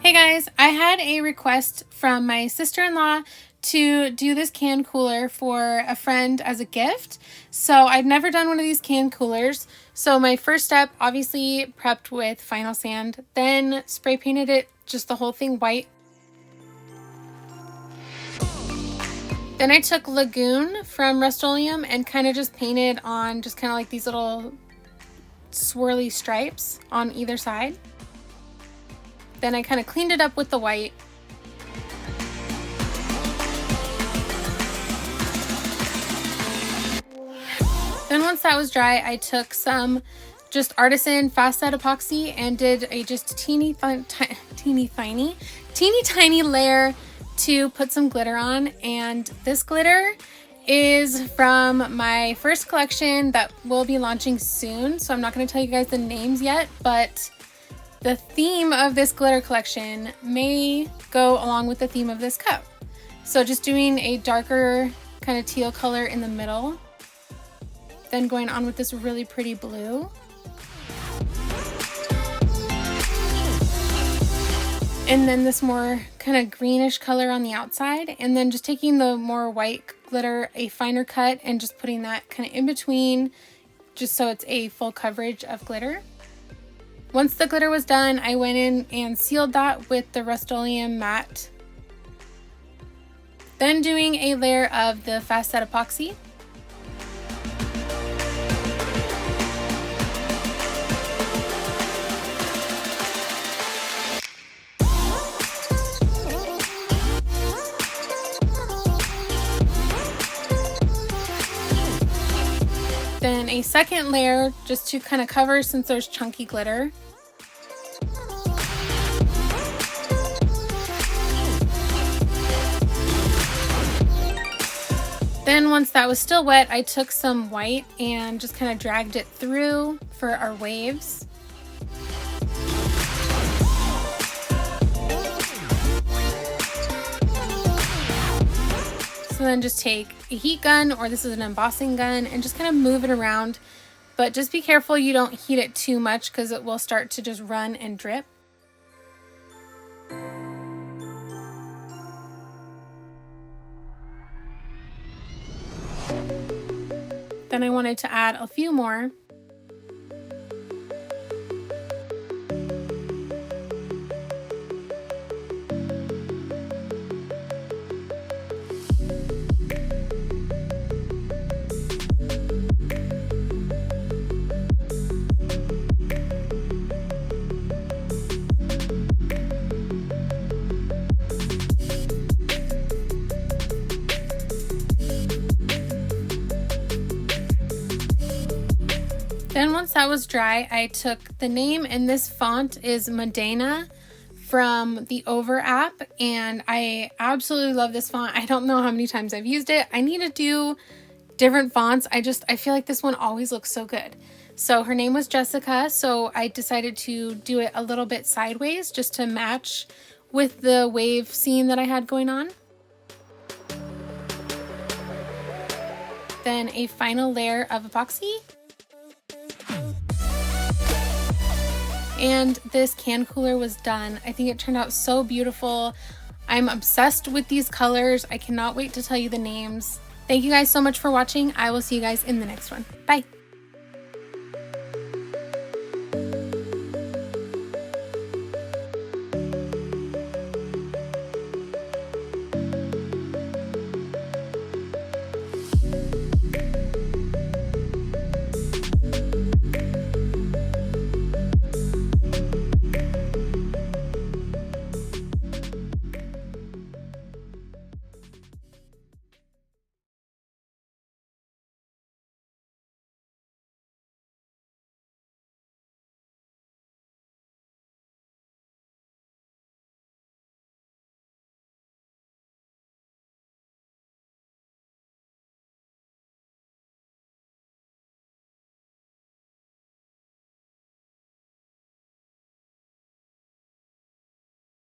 Hey guys, I had a request from my sister-in-law to do this can cooler for a friend as a gift. So I've never done one of these can coolers. So my first step, obviously prepped with vinyl sand, then spray painted it, just the whole thing white. Then I took Lagoon from Rust-Oleum and kind of just painted on just kind of like these little swirly stripes on either side. Then I kind of cleaned it up with the white. Then once that was dry, I took some just artisan fast set epoxy and did a just teeny tiny layer to put some glitter on. And this glitter is from my first collection that will be launching soon. So I'm not going to tell you guys the names yet, but the theme of this glitter collection may go along with the theme of this cup. So just doing a darker kind of teal color in the middle, then going on with this really pretty blue. And then this more kind of greenish color on the outside. And then just taking the more white glitter, a finer cut, and just putting that kind of in between, just so it's a full coverage of glitter. Once the glitter was done, I went in and sealed that with the Rust-Oleum matte. Then doing a layer of the fast set epoxy. Then a second layer just to kind of cover since there's chunky glitter. Then once that was still wet, I took some white and just kind of dragged it through for our waves. So then just take a heat gun, or this is an embossing gun, and just kind of move it around. But just be careful you don't heat it too much because it will start to just run and drip. Then I wanted to add a few more. Then once that was dry, I took the name, and this font is Medina from the Over app, and I absolutely love this font. I don't know how many times I've used it. I need to do different fonts. I feel like this one always looks so good. So her name was Jessica, so I decided to do it a little bit sideways just to match with the wave scene that I had going on. Then a final layer of epoxy. And this can cooler was done. I think it turned out so beautiful. I'm obsessed with these colors. I cannot wait to tell you the names. Thank you guys so much for watching. I will see you guys in the next one. Bye.